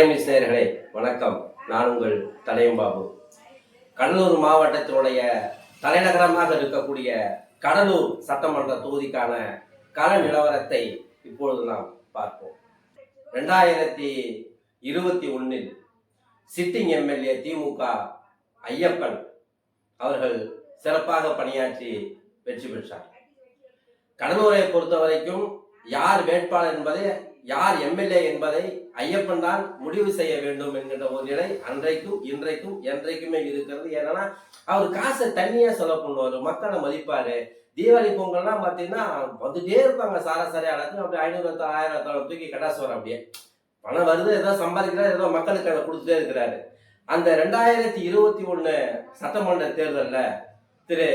Times நேயர்களே வணக்கம். நான் உங்கள் தலையம்பாபு. கடலூர் மாவட்டத்தினுடைய தலைநகரமாக இருக்கக்கூடிய கடலூர் சட்டமன்ற தொகுதிக்கான கள நிலவரத்தை இப்பொழுது நாம் பார்ப்போம். 2021 சிட்டிங் எம்எல்ஏ திமுக ஐயப்பன் அவர்கள் சிறப்பாக பணியாற்றி வெற்றி பெற்றார். கடலூரை பொறுத்த வரைக்கும் யார் வேட்பாளர் என்பதை, யார் எம்எல்ஏ என்பதை ஐயப்பன் தான் முடிவு செய்ய வேண்டும் என்கின்ற ஒரு நிலை அன்றைக்கும் இன்றைக்கும் என்றைக்குமே இருக்கிறது. ஏன்னா அவர் காசை தண்ணியா செலவு பண்ணுவாரு, மக்களை மதிப்பாரு. தீபாவளி பொங்கல்லாம் பார்த்தீங்கன்னா வந்துட்டே இருப்பாங்க, சாரசாரியா அளவுக்கு அப்படி 500 1000 தூக்கி கடாசுவார். அப்படியே பணம் வருது, ஏதோ சம்பாதிக்கிறார், ஏதோ மக்களுக்கு அதை கொடுத்துட்டே இருக்கிறாரு. அந்த 2021 சட்டமன்ற தேர்தலில் திரு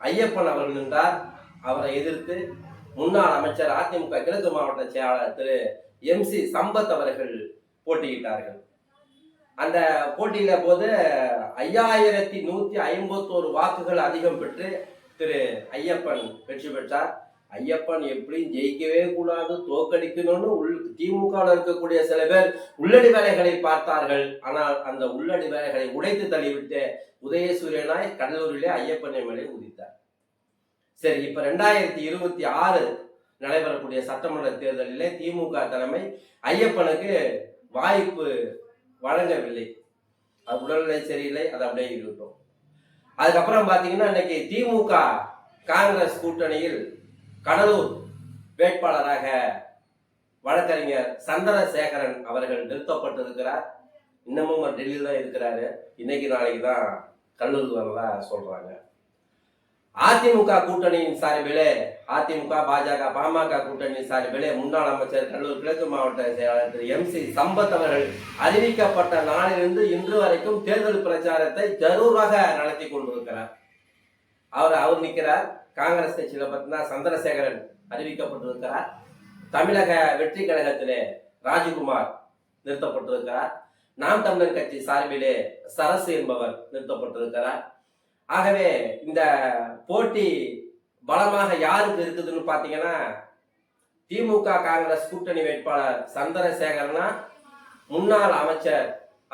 ஐயப்பன் அவர்கள் நின்றார். அவரை எதிர்த்து முன்னாள் அமைச்சர் அதிமுக கிழக்கு மாவட்ட செயலாளர் திரு MC சம்பத் அவர்கள் போட்டியிட்டார்கள். அந்த போட்டியில போது 5151 வாக்குகள் அதிகம் பெற்று திரு ஐயப்பன் வெற்றி பெற்றார். ஐயப்பன் எப்படியும் ஜெயிக்கவே கூடாது, தோக்கடிக்கணும்னு திமுகவில் இருக்கக்கூடிய சில பேர் உள்ளடி வேலைகளை பார்த்தார்கள். ஆனால் அந்த உள்ளடி வேலைகளை உடைத்து தள்ளிவிட்டு உதயசூரியனாய் கடலூரிலே ஐயப்பன் மேலே உதித்தார். சரி, இப்ப 2026 நடைபெறக்கூடிய சட்டமன்ற தேர்தலிலே திமுக தலைமை ஐயப்பனுக்கு வாய்ப்பு வழங்கவில்லை. அது உடல்நிலை சரியில்லை, அது அப்படியே இருக்கட்டும். அதுக்கப்புறம் பாத்தீங்கன்னா இன்னைக்கு திமுக காங்கிரஸ் கூட்டணியில் கடலூர் வேட்பாளராக வழக்கறிஞர் சந்திரசேகரன் அவர்கள் நிறுத்தப்பட்டிருக்கிறார். இன்னமும் டெல்லியில் தான் இருக்கிறாரு. இன்னைக்கு நாளைக்கு தான் கடலூருக்கு வரதா சொல்றாங்க. அதிமுக கூட்டணியின் சார்பிலே, அதிமுக பாஜக பாமக கூட்டணியின் சார்பிலே முன்னாள் அமைச்சர் கடலூர் கிழக்கு மாவட்ட செயலாளர் திரு MC சம்பத் அவர்கள் அறிவிக்கப்பட்ட நாளிலிருந்து இன்று வரைக்கும் தேர்தல் பிரச்சாரத்தை ஜரூராக நடத்தி கொண்டிருக்கிறார். அவர் நிற்கிறார். காங்கிரஸ் கட்சியில பார்த்தீங்கன்னா சந்திரசேகரன் அறிவிக்கப்பட்டிருக்கிறார். தமிழக வெற்றி கழகத்திலே ராஜகுமார் நிறுத்தப்பட்டிருக்கிறார். நாம் தமிழர் கட்சி சார்பிலே சரசு என்பவர் நிறுத்தப்பட்டிருக்கிறார். ஆகவே இந்த போட்டி பலமாக யாருக்கு இருக்குதுன்னு பாத்தீங்கன்னா, திமுக காங்கிரஸ் கூட்டணி வேட்பாளர் சந்திரசேகரனா, முன்னாள் அமைச்சர்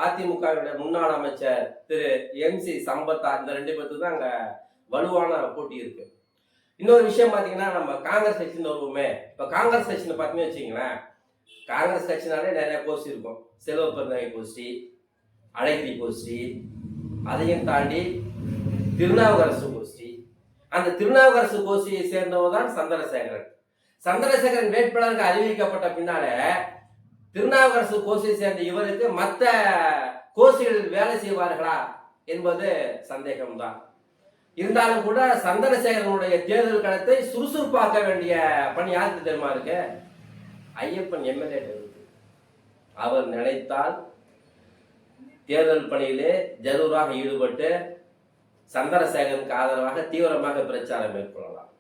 அதிமுகவுடைய முன்னாள் அமைச்சர் திரு MC சம்பத்தா, இந்த 2 பேருக்கு தான் அங்க வலுவான போட்டி இருக்கு. இன்னொரு விஷயம் பாத்தீங்கன்னா, நம்ம காங்கிரஸ் கட்சின்னு வருவோமே. இப்ப காங்கிரஸ் கட்சின்னு பாத்தீங்கன்னு வச்சுங்களேன், காங்கிரஸ் கட்சினாலே நிறைய கோஷ்டி இருக்கும். செல்வ பெருந்தகை கோஷ்டி, அழகிரி கோஷ்டி, அதையும் தாண்டி திருநாவுக்கரசு கோஷ்டி. அந்த திருநாவுக்கரசு கோஷ்டியை சேர்ந்தவர் தான் சந்திரசேகரன். சந்திரசேகரன் வேட்பாளருக்கு அறிவிக்கப்பட்ட பின்னால திருநாவுக்கரசு கோஷ்டியை சேர்ந்த இவருக்கு மற்ற கோஷ்டிகள் வேலை செய்வார்களா என்பது சந்தேகம்தான். இருந்தாலும் கூட சந்திரசேகரனுடைய தேர்தல் களத்தை சுறுசுறுப்பாக்க வேண்டிய பணி யாருக்கு தெரியுமா இருக்கு? ஐயப்பன் எம்எல்ஏ இருக்கு. அவர் நினைத்தால் தேர்தல் பணியிலே ஜரூராக ஈடுபட்டு சந்திரசேகரனுக்கு ஆதரவாக தீவிரமாக பிரச்சாரம் மேற்கொள்ளலாம்.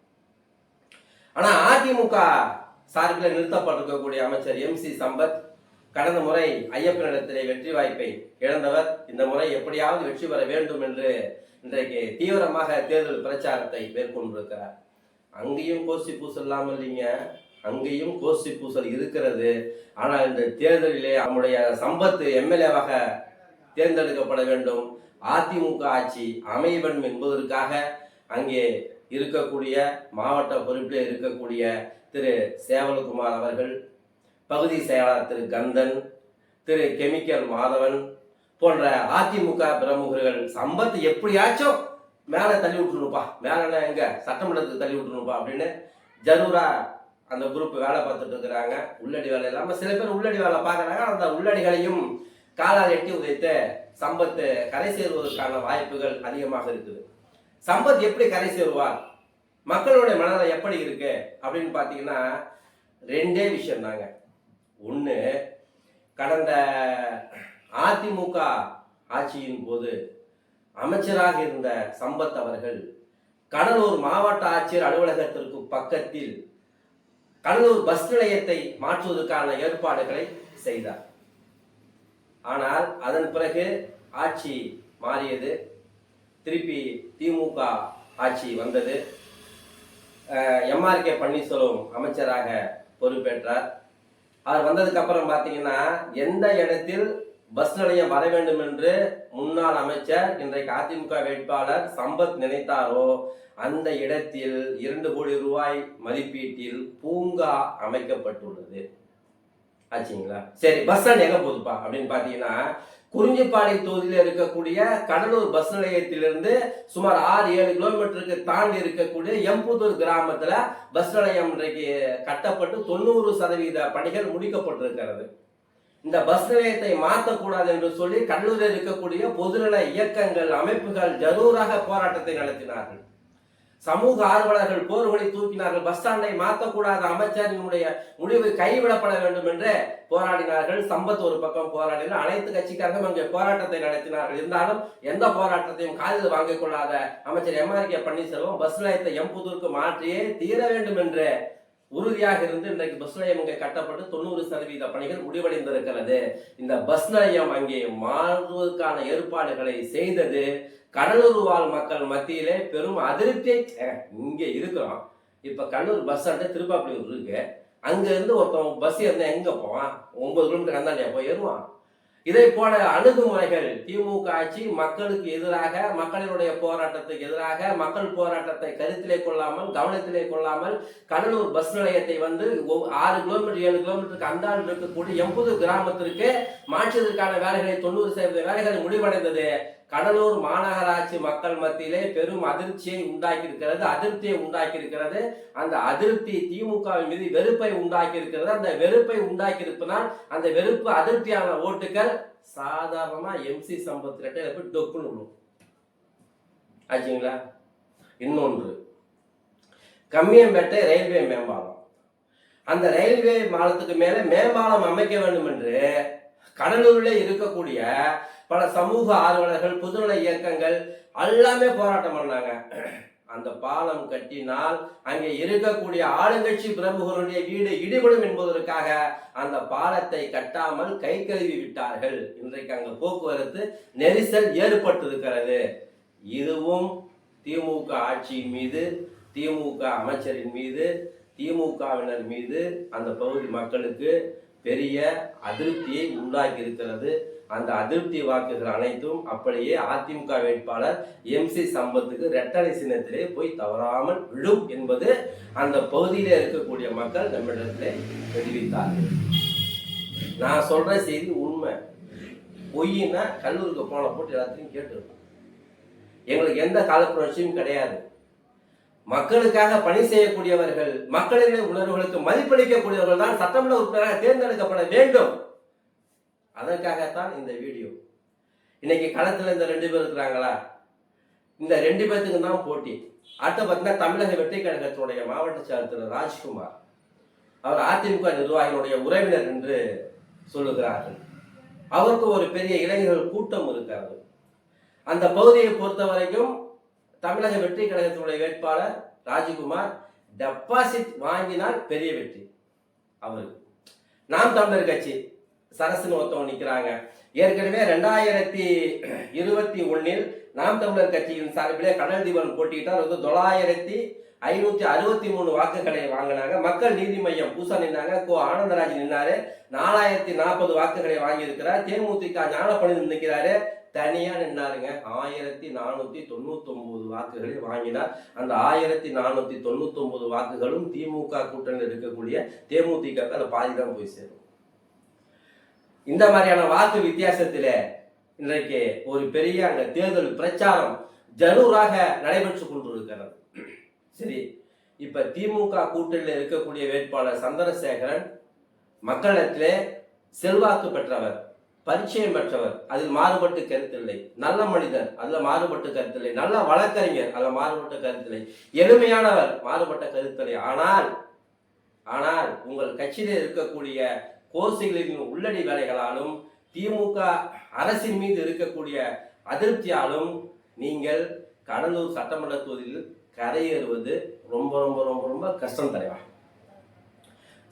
ஆனா அதிமுக சார்பில் நிறுத்தப்பட்டிருக்கக்கூடிய அமைச்சர் MC சம்பத் கடந்த முறை ஐயப்பனிடத்திலே வெற்றி வாய்ப்பை இழந்தவர். இந்த முறை எப்படியாவது வெற்றி பெற வேண்டும் என்று இன்றைக்கு தீவிரமாக தேர்தல் பிரச்சாரத்தை மேற்கொண்டிருக்கிறார். அங்கேயும் கோஷ்டி பூசல் இல்லாமல் இல்லைங்க, அங்கேயும் கோஷ்டி பூசல் இருக்கிறது. ஆனால் இந்த தேர்தலிலே நம்முடைய சம்பத் எம்எல்ஏவாக தேர்ந்தெடுக்கப்பட வேண்டும், அதிமுக ஆட்சி அமைய வேண்டும் என்பதற்காக அங்கே இருக்கக்கூடிய மாவட்ட பொறுப்பில் இருக்கக்கூடிய திரு சேவலகுமார் அவர்கள், பகுதி செயலாளர் திரு கந்தன், திரு கெமிக்கல் மாதவன் போன்ற அதிமுக பிரமுகர்கள் சம்பத் எப்படியாச்சும் மேல தள்ளி விட்டுருப்பா, மேல எங்க சட்டமன்றத்துக்கு தள்ளி விட்டுருப்பா அப்படின்னு ஜரூரா அந்த குரூப் வேலை பார்த்துட்டு இருக்கிறாங்க. உள்ளடி வேலை இல்லாம சில பேர் உள்ளடி வேலை பார்க்கறாங்க. அந்த உள்ளடிகளையும் காலால் எட்டி உதைத்து சம்பத் கரை சேருவதற்கான வாய்ப்புகள் அதிகமாக இருக்குது. சம்பத் எப்படி கரை சேருவார், மக்களுடைய மனநிலை எப்படி இருக்கு அப்படின்னு பாத்தீங்கன்னா 2 விஷயம் தாங்க. ஒண்ணு, கடந்த அதிமுக ஆட்சியின் போது அமைச்சராக இருந்த சம்பத் அவர்கள் கடலூர் மாவட்ட ஆட்சியர் அலுவலகத்திற்கு பக்கத்தில் கடலூர் பஸ் நிலையத்தை மாற்றுவதற்கான ஏற்பாடுகளை செய்தார். ஆனால் அதன் பிறகு ஆட்சி மாறியது, திருப்பி திமுக ஆட்சி வந்தது. MRK பன்னீர்செல்வம் அமைச்சராக பொறுப்பேற்றார். அவர் வந்ததுக்கு அப்புறம் பாத்தீங்கன்னா எந்த இடத்தில் பஸ் நிலையம் வர வேண்டும் என்று முன்னாள் அமைச்சர் இன்றைக்கு அதிமுக வேட்பாளர் சம்பத் நினைத்தாரோ அந்த இடத்தில் 2 கோடி ரூபாய் மதிப்பீட்டில் பூங்கா அமைக்கப்பட்டுள்ளது. ஆச்சுங்களா? சரி, பஸ் ஸ்டாண்ட் எங்க போகுதுப்பா அப்படின்னு பாத்தீங்கன்னா குறிஞ்சிப்பாடி தொகுதியில் இருக்கக்கூடிய கடலூர் பஸ் நிலையத்திலிருந்து சுமார் 6-7 கிலோமீட்டருக்கு தாண்டி இருக்கக்கூடிய எம்புதூர் கிராமத்துல பஸ் நிலையம் இன்றைக்கு கட்டப்பட்டு 90% பணிகள் முடிக்கப்பட்டிருக்கிறது. இந்த பஸ் நிலையத்தை மாற்றக்கூடாது என்று சொல்லி கடலூரில் இருக்கக்கூடிய பொதுநல இயக்கங்கள் அமைப்புகள் ஜரூராக போராட்டத்தை நடத்தினார்கள். சமூக ஆர்வலர்கள் போர்களை தூக்கினார்கள். பஸ் ஸ்டாண்டை மாற்றக்கூடாத அமைச்சரினுடைய முடிவு கைவிடப்பட வேண்டும் என்று போராடினார்கள். சம்பத் ஒரு பக்கம் போராடினார். அனைத்து கட்சிக்காரர்களும் அங்கே போராட்டத்தை நடத்தினார்கள். இருந்தாலும் எந்த போராட்டத்தையும் காதில் வாங்கிக் கொள்ளாத அமைச்சர் MRK பன்னீர்செல்வம் பஸ் நிலையத்தை எம்புதூருக்கு மாற்றியே தீர வேண்டும் என்று உறுதியாக இருந்து இன்றைக்கு பஸ் நிலையம் அங்கே கட்டப்பட்டு 90% பணிகள் முடிவடைந்திருக்கிறது. இந்த பஸ் நிலையம் அங்கே மாறுவதற்கான ஏற்பாடுகளை செய்தது கடலூர் வாழ் மக்கள் மத்தியிலே பெரும் அதிருப்தியை. இங்க இருக்கிறோம், இப்ப கடலூர் பஸ் ஸ்டாண்டு திருப்பாப்புலியூர் இருக்கு, அங்க இருந்து ஒருத்தன் பஸ் ஏறினா எங்க போவான்? 9 கிலோமீட்டர் அந்தாண்டியா போய் ஏறுவான்? இதை போல அணுகுமுறைகள் திமுக ஆட்சி மக்களுக்கு எதிராக, மக்களினுடைய போராட்டத்துக்கு எதிராக, மக்கள் போராட்டத்தை கருத்திலே கொள்ளாமல் கவனத்திலே கொள்ளாமல் கடலூர் பஸ் நிலையத்தை 6 கிலோமீட்டர் 7 கிலோமீட்டருக்கு அந்தாண்டு இருக்கக்கூடிய எம்புதூர் கிராமத்திற்கு மாற்றுவதற்கான வேலைகளை 90% வேலைகள் முடிவடைந்தது. கடலூர் மாநகராட்சி மக்கள் மத்தியிலே பெரும் அதிர்ச்சியை உண்டாக்கி இருக்கிறது. அந்த அதிருப்தி திமுகவின் மீது வெறுப்பை உண்டாக்கி இருக்கிறது. அந்த வெறுப்பை உண்டாக்கி இருப்பதால் அந்த வெறுப்பு அதிருப்தியான ஓட்டுகள் சாதாரணமா MC சம்பத் ரெட்டையில போய் டொக்குன்னு விடும். ஆச்சுங்களா? இன்னொன்று, கம்மியம்பேட்டை ரயில்வே மேம்பாலம். அந்த ரயில்வே பாலத்துக்கு மேல மேம்பாலம் அமைக்க வேண்டும் என்று கடலூரில் இருக்கக்கூடிய பல சமூக ஆர்வலர்கள் பொதுநல இயக்கங்கள் எல்லாமே போராட்டம் பண்ணாங்க. அந்த பாலம் கட்டினால் அங்கே இருக்கக்கூடிய ஆளுங்கட்சி பிரமுகருடைய வீடு இடிபடும் என்பதற்காக அந்த பாலத்தை கட்டாமல் கை கழுவி விட்டார்கள். இன்றைக்கு அங்க போக்குவரத்து நெரிசல் ஏற்பட்டிருக்கிறது. இதுவும் திமுக ஆட்சியின் மீது, திமுக அமைச்சரின் மீது, திமுகவினர் மீது அந்த பகுதி மக்களுக்கு பெரிய அதிருப்தியை உண்டாக்கி இருக்கிறது. அந்த அதிருப்தி வாக்குகள் அனைத்தும் அப்படியே அதிமுக வேட்பாளர் MC சம்பத்துக்கு ரெட்டலை சின்னத்திலே போய் தவறாமல் விழும் என்பது அந்த பகுதியில இருக்கக்கூடிய மக்கள் நம்மிடத்திலே தெரிவித்தார்கள். நான் சொல்ற செய்தி உண்மை. பொய்னா கல்லூருக்கு போன போட்டு எல்லாத்தையும் கேட்டுருக்கோம். எங்களுக்கு எந்த காலப்புணர்ச்சியும் கிடையாது. மக்களுக்காக பணி செய்யக்கூடியவர்கள், மக்களின் உணர்வுகளுக்கு மதிப்பளிக்கக்கூடியவர்கள் தான் சட்டமன்ற உறுப்பினராக தேர்ந்தெடுக்கப்பட வேண்டும். அதற்காகத்தான் இந்த வீடியோ. இன்னைக்கு களத்துல இந்த 2 பேர் இருக்கிறாங்களா, இந்த 2 பேருக்கு தான் போட்டி. அடுத்த பார்த்தீங்கன்னா தமிழக வெற்றி கழகத்தினுடைய மாவட்ட செயலர் ராஜ்குமார், அவர் அதிமுக நிர்வாகிகளுடைய உறவினர் என்று சொல்லுகிறார்கள். அவருக்கு ஒரு பெரிய இளைஞர்கள் கூட்டம் இருக்கிறது. அந்த பகுதியை பொறுத்த வரைக்கும் தமிழக வெற்றி கழகத்தினுடைய வேட்பாளர் ராஜ்குமார் டெபாசிட் வாங்கினால் பெரிய வெற்றி அவருக்கு. நாம் தமிழர் கட்சி சரசுன்னு ஒருத்தவங்க நிற்கிறாங்க. ஏற்கனவே 2021 நாம் தமிழர் கட்சியின் சார்பிலே கடல் தீபன் போட்டியிட்டார். 9563 வாக்குகளை வாங்கினாங்க. மக்கள் நீதி மையம் பூசா நின்னாங்க. ஆனந்தராஜ் நின்னாரு, 4040 வாக்குகளை வாங்கி இருக்கிறார். தேமுதிக ஞானப்பணி நிற்கிறாரு, தனியா நின்னாருங்க, 1499 வாக்குகளை வாங்கினார். அந்த 1499 வாக்குகளும் திமுக கூட்டணியில் இருக்கக்கூடிய தேமுதிக அதை பாதிதான் போய் சேரும். இந்த மாதிரியான வாக்கு வித்தியாசத்தில இன்றைக்கு ஒரு பெரிய அங்க தேர்தல் பிரச்சாரம் ஜரூராக நடைபெற்றுக் கொண்டிருக்கிறது. சரி, இப்ப திமுக கூட்டணியில் இருக்கக்கூடிய வேட்பாளர் சந்திரசேகரன் மக்களிடத்திலே செல்வாக்கு பெற்றவர், பரிச்சயம் பெற்றவர், அதில் மாறுபட்டு கருத்தில்லை. நல்ல மனிதர், அதுல மாறுபட்டு கருத்தில்லை. நல்ல வழக்கறிஞர், அதுல மாறுபட்ட கருத்தில்லை. எளிமையானவர், மாறுபட்ட கருத்தில்லை. ஆனால் உங்கள் கட்சியில இருக்கக்கூடிய கோர்சுகளின் உள்ளடி வேலைகளாலும் திமுக அரசின் மீது இருக்கக்கூடிய அதிருப்தியாலும் நீங்கள் கடலூர் சட்டமன்ற தொகுதியில் கரையேறுவது ரொம்ப ரொம்ப ரொம்ப ரொம்ப கஷ்டம் தலைவா.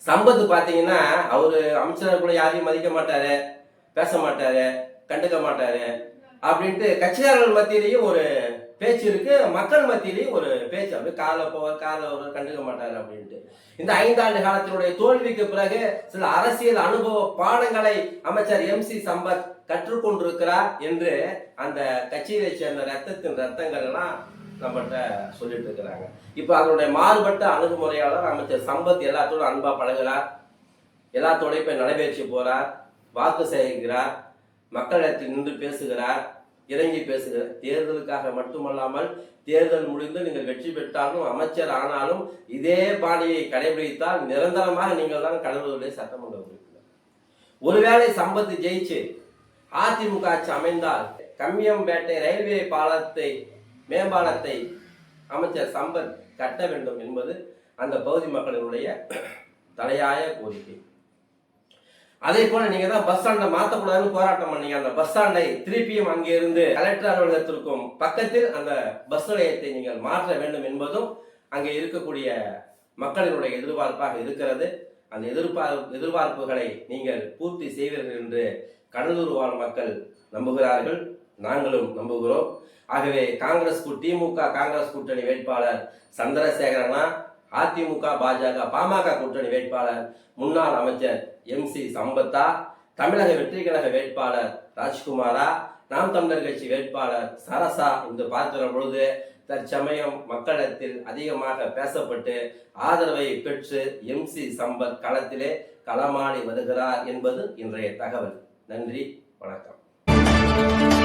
சம்பத் பாத்தீங்கன்னா அவரு அமைச்சர் கூட யாரையும் மதிக்க மாட்டாரு, பேச மாட்டாரு, கண்டுக்க மாட்டாரு அப்படின்ட்டு கட்சியாளர்கள் மத்தியிலேயும் ஒரு பேச்சு இருக்கு. மக்கள் மத்தியிலையும் ஒரு பேச்சு, அப்படி காலில் போவார், காலில் ஒரு கண்டுக்க மாட்டார் அப்படின்ட்டு. இந்த 5 ஆண்டு காலத்தினுடைய தோல்விக்கு பிறகு சில அரசியல் அனுபவ பாடங்களை அமைச்சர் MC சம்பத் கற்றுக்கொண்டிருக்கிறார் என்று அந்த கட்சியை சேர்ந்த ரத்தங்கள் எல்லாம் நம்மகிட்ட சொல்லிட்டு இருக்கிறாங்க. இப்ப அதனுடைய மாறுபட்ட அணுகுமுறையாளர் அமைச்சர் சம்பத் எல்லாத்தோடும் அன்பா பழகுறார், எல்லாத்தோடய போய் நடைபெற்று போறார், வாக்கு சேகரிக்கிறார், மக்களிடத்தில் நின்று பேசுகிறார், இறங்கி பேசுகிறார். தேர்தலுக்காக மட்டுமல்லாமல் தேர்தல் முடிந்து நீங்கள் வெற்றி பெற்றாலும் அமைச்சர் ஆனாலும் இதே பாணியை கடைபிடித்தால் நிரந்தரமாக நீங்கள் தான் கடலூரிலே சட்டமன்ற உறுப்பினர். ஒருவேளை சம்பத்து ஜெயிச்சு அதிமுக ஆட்சி அமைந்தால் கம்மியம்பேட்டை ரயில்வே மேம்பாலத்தை அமைச்சர் சம்பத் கட்ட வேண்டும் என்பது அந்த பகுதி மக்களினுடைய தலையாய கோரிக்கை. அதே போல நீங்க தான் பஸ் ஸ்டாண்டை மாற்றக்கூடாதுன்னு போராட்டம் பண்ணீங்க. அந்த பஸ் ஸ்டாண்டை திருப்பியும் அங்கே இருந்து கலெக்டர் அலுவலகத்திற்கும் பக்கத்தில் அந்த பஸ் நிலையத்தை நீங்கள் மாற்ற வேண்டும் என்பதும் அங்கே இருக்கக்கூடிய மக்களினுடைய எதிர்பார்ப்பாக இருக்கிறது. அந்த எதிர்பார்ப்புகளை நீங்கள் பூர்த்தி செய்வீர்கள் என்று கடலூர் வாழ் மக்கள் நம்புகிறார்கள், நாங்களும் நம்புகிறோம். ஆகவே திமுக காங்கிரஸ் கூட்டணி வேட்பாளர் சந்திரசேகரனா, அதிமுக பாஜக பாமக கூட்டணி வேட்பாளர் முன்னாள் அமைச்சர் MC சம்பத்தா, தமிழக வெற்றி கழக வேட்பாளர் ராஜ்குமாரா, நாம் தமிழர் கட்சி வேட்பாளர் சரசா என்று பார்க்கிற பொழுது தற்சமயம் மக்களிடத்தில் அதிகமாக பேசப்பட்டு ஆதரவை பெற்று MC சம்பத் களத்திலே களமாடி வருகிறார் என்பது இன்றைய தகவல். நன்றி, வணக்கம்.